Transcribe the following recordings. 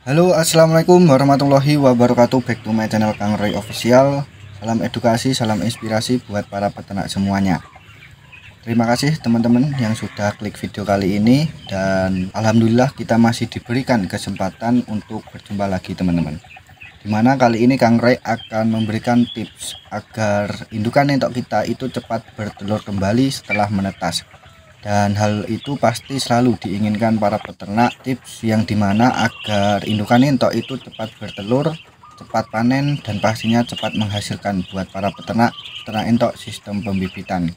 Halo, assalamualaikum warahmatullahi wabarakatuh. Back to my channel Kang Roy Official. Salam edukasi, salam inspirasi buat para peternak semuanya. Terima kasih teman-teman yang sudah klik video kali ini. Dan alhamdulillah kita masih diberikan kesempatan untuk berjumpa lagi teman-teman. Dimana kali ini Kang Roy akan memberikan tips agar indukan entok kita itu cepat bertelur kembali setelah menetas. Dan hal itu pasti selalu diinginkan para peternak, tips yang dimana agar indukan entok itu cepat bertelur, cepat panen, dan pastinya cepat menghasilkan buat para peternak entok sistem pembibitan.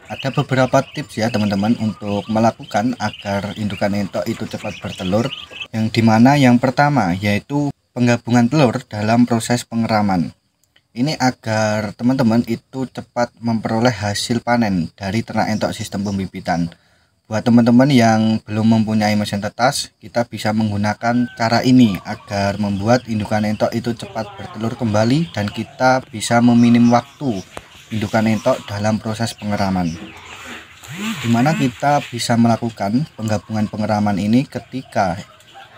Ada beberapa tips ya teman-teman untuk melakukan agar indukan entok itu cepat bertelur, yang dimana yang pertama yaitu penggabungan telur dalam proses pengeraman. Ini agar teman-teman itu cepat memperoleh hasil panen dari ternak entok sistem pembibitan. Buat teman-teman yang belum mempunyai mesin tetas, kita bisa menggunakan cara ini agar membuat indukan entok itu cepat bertelur kembali dan kita bisa meminim waktu indukan entok dalam proses pengeraman. Dimana kita bisa melakukan penggabungan pengeraman ini ketika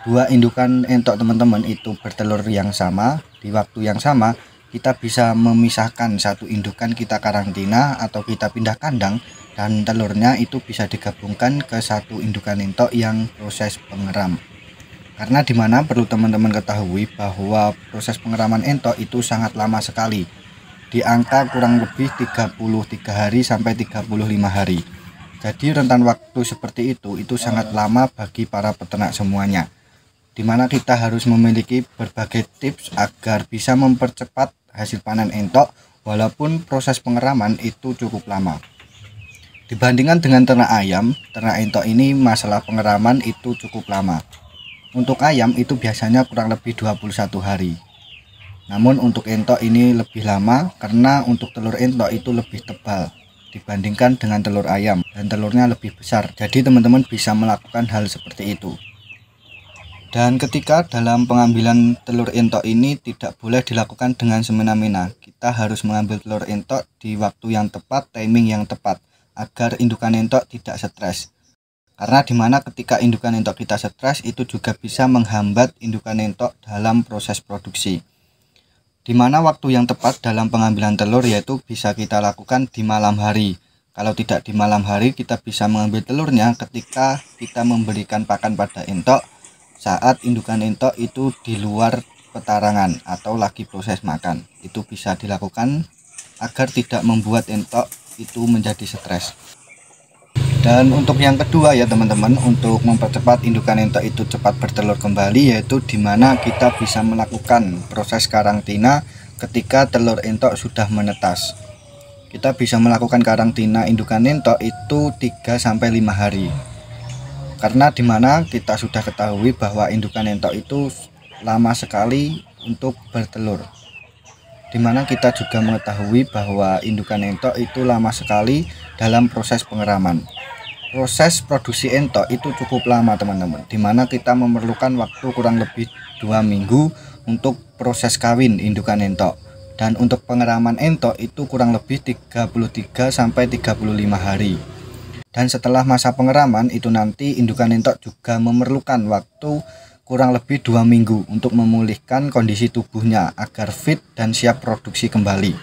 dua indukan entok teman-teman itu bertelur yang sama di waktu yang sama. Kita bisa memisahkan satu indukan, kita karantina atau kita pindah kandang, dan telurnya itu bisa digabungkan ke satu indukan entok yang proses pengeram. Karena dimana perlu teman-teman ketahui bahwa proses pengeraman entok itu sangat lama sekali, di angka kurang lebih 33 hari sampai 35 hari. Jadi rentan waktu seperti itu sangat lama bagi para peternak semuanya, dimana kita harus memiliki berbagai tips agar bisa mempercepat hasil panen entok walaupun proses pengeraman itu cukup lama. Dibandingkan dengan ternak ayam, ternak entok ini masalah pengeraman itu cukup lama. Untuk ayam itu biasanya kurang lebih 21 hari. Namun untuk entok ini lebih lama karena untuk telur entok itu lebih tebal dibandingkan dengan telur ayam dan telurnya lebih besar. Jadi teman-teman bisa melakukan hal seperti itu. Dan ketika dalam pengambilan telur entok ini tidak boleh dilakukan dengan semena-mena. Kita harus mengambil telur entok di waktu yang tepat, timing yang tepat, agar indukan entok tidak stres. Karena dimana ketika indukan entok kita stres itu juga bisa menghambat indukan entok dalam proses produksi. Dimana waktu yang tepat dalam pengambilan telur yaitu bisa kita lakukan di malam hari. Kalau tidak di malam hari, kita bisa mengambil telurnya ketika kita memberikan pakan pada entok saat indukan entok itu di luar petarangan atau lagi proses makan. Itu bisa dilakukan agar tidak membuat entok itu menjadi stres. Dan untuk yang kedua ya teman-teman, untuk mempercepat indukan entok itu cepat bertelur kembali, yaitu dimana kita bisa melakukan proses karantina ketika telur entok sudah menetas. Kita bisa melakukan karantina indukan entok itu 3-5 hari. Karena dimana kita sudah ketahui bahwa indukan entok itu lama sekali untuk bertelur. Dimana kita juga mengetahui bahwa indukan entok itu lama sekali dalam proses pengeraman. Proses produksi entok itu cukup lama teman-teman, dimana kita memerlukan waktu kurang lebih 2 minggu untuk proses kawin indukan entok. Dan untuk pengeraman entok itu kurang lebih 33-35 hari. Dan setelah masa pengeraman itu nanti indukan entok juga memerlukan waktu kurang lebih 2 minggu untuk memulihkan kondisi tubuhnya agar fit dan siap produksi kembali.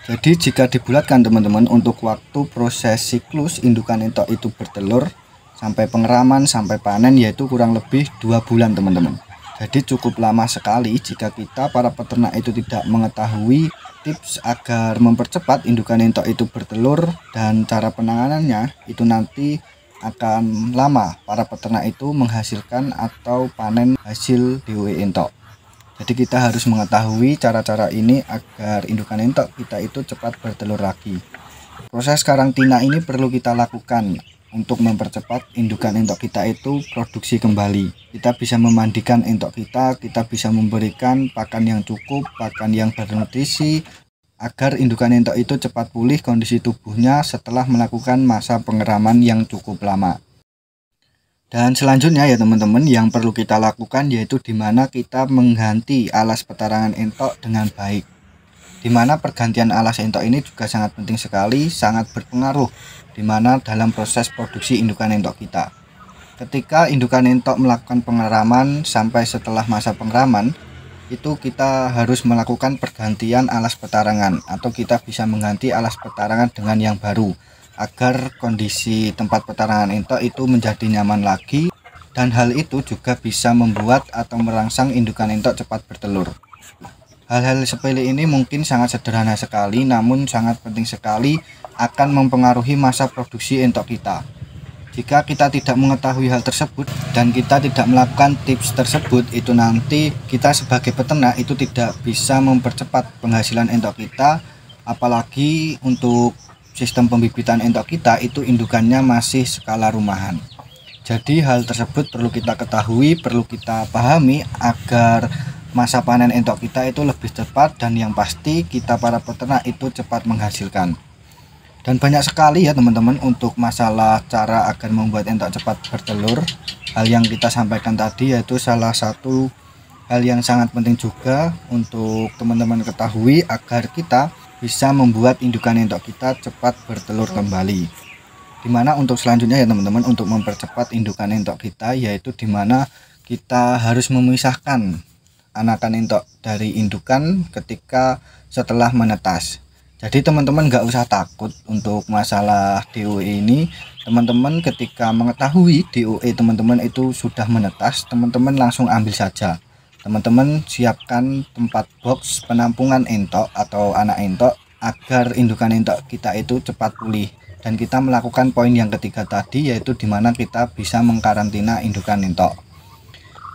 Jadi jika dibulatkan teman-teman untuk waktu proses siklus indukan entok itu bertelur sampai pengeraman sampai panen yaitu kurang lebih 2 bulan teman-teman. Jadi cukup lama sekali jika kita para peternak itu tidak mengetahui tips agar mempercepat indukan entok itu bertelur, dan cara penanganannya itu nanti akan lama para peternak itu menghasilkan atau panen hasil DOE entok. Jadi kita harus mengetahui cara-cara ini agar indukan entok kita itu cepat bertelur lagi. Proses karantina ini perlu kita lakukan untuk mempercepat indukan entok kita itu produksi kembali. Kita bisa memandikan entok kita bisa memberikan pakan yang cukup, pakan yang bernutrisi, agar indukan entok itu cepat pulih kondisi tubuhnya setelah melakukan masa pengeraman yang cukup lama. Dan selanjutnya ya teman-teman, yang perlu kita lakukan yaitu dimana kita mengganti alas petarangan entok dengan baik. Dimana pergantian alas entok ini juga sangat penting sekali, sangat berpengaruh dimana dalam proses produksi indukan entok kita. Ketika indukan entok melakukan pengeraman, sampai setelah masa pengeraman itu kita harus melakukan pergantian alas petarangan, atau kita bisa mengganti alas petarangan dengan yang baru agar kondisi tempat petarangan entok itu menjadi nyaman lagi, dan hal itu juga bisa membuat atau merangsang indukan entok cepat bertelur. Hal-hal sepele ini mungkin sangat sederhana sekali, namun sangat penting sekali akan mempengaruhi masa produksi entok kita. Jika kita tidak mengetahui hal tersebut dan kita tidak melakukan tips tersebut, itu nanti kita sebagai peternak itu tidak bisa mempercepat penghasilan entok kita, apalagi untuk sistem pembibitan entok kita itu indukannya masih skala rumahan. Jadi hal tersebut perlu kita ketahui, perlu kita pahami agar masa panen entok kita itu lebih cepat, dan yang pasti kita para peternak itu cepat menghasilkan. Dan banyak sekali ya teman-teman untuk masalah cara agar membuat entok cepat bertelur. Hal yang kita sampaikan tadi yaitu salah satu hal yang sangat penting juga untuk teman-teman ketahui agar kita bisa membuat indukan entok kita cepat bertelur kembali. Dimana untuk selanjutnya ya teman-teman, untuk mempercepat indukan entok kita, yaitu dimana kita harus memisahkan anakan entok dari indukan ketika setelah menetas. Jadi teman-teman nggak usah takut untuk masalah DOE ini. Teman-teman ketika mengetahui DOE teman-teman itu sudah menetas, teman-teman langsung ambil saja. Teman-teman siapkan tempat box penampungan entok atau anak entok agar indukan entok kita itu cepat pulih. Dan kita melakukan poin yang ketiga tadi, yaitu dimana kita bisa mengkarantina indukan entok.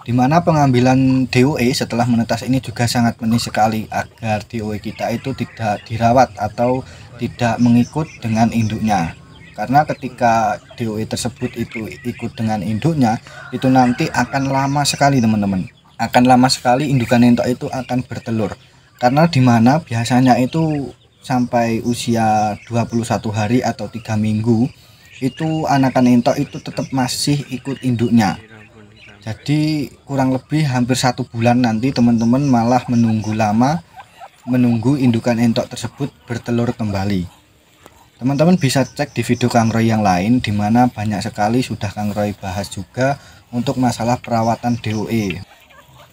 Dimana pengambilan DOE setelah menetas ini juga sangat penting sekali agar DOE kita itu tidak dirawat atau tidak mengikut dengan induknya. Karena ketika DOE tersebut itu ikut dengan induknya, itu nanti akan lama sekali teman-teman. Akan lama sekali indukan entok itu akan bertelur. Karena dimana biasanya itu sampai usia 21 hari atau 3 minggu itu anakan entok itu tetap masih ikut induknya. Jadi kurang lebih hampir 1 bulan nanti teman-teman malah menunggu lama, menunggu indukan entok tersebut bertelur kembali. Teman-teman bisa cek di video Kang Roy yang lain, dimana banyak sekali sudah Kang Roy bahas juga untuk masalah perawatan DOE.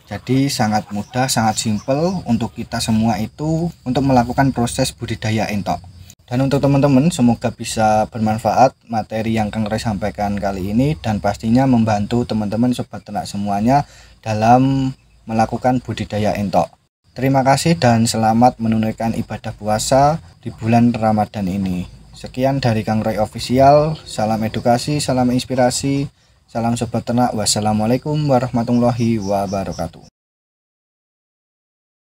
Jadi sangat mudah, sangat simpel untuk kita semua itu untuk melakukan proses budidaya entok. Dan untuk teman-teman semoga bisa bermanfaat materi yang Kang Roy sampaikan kali ini, dan pastinya membantu teman-teman sobat ternak semuanya dalam melakukan budidaya entok. Terima kasih dan selamat menunaikan ibadah puasa di bulan Ramadan ini. Sekian dari Kang Roy Official, salam edukasi, salam inspirasi, salam sobat ternak, wassalamualaikum warahmatullahi wabarakatuh.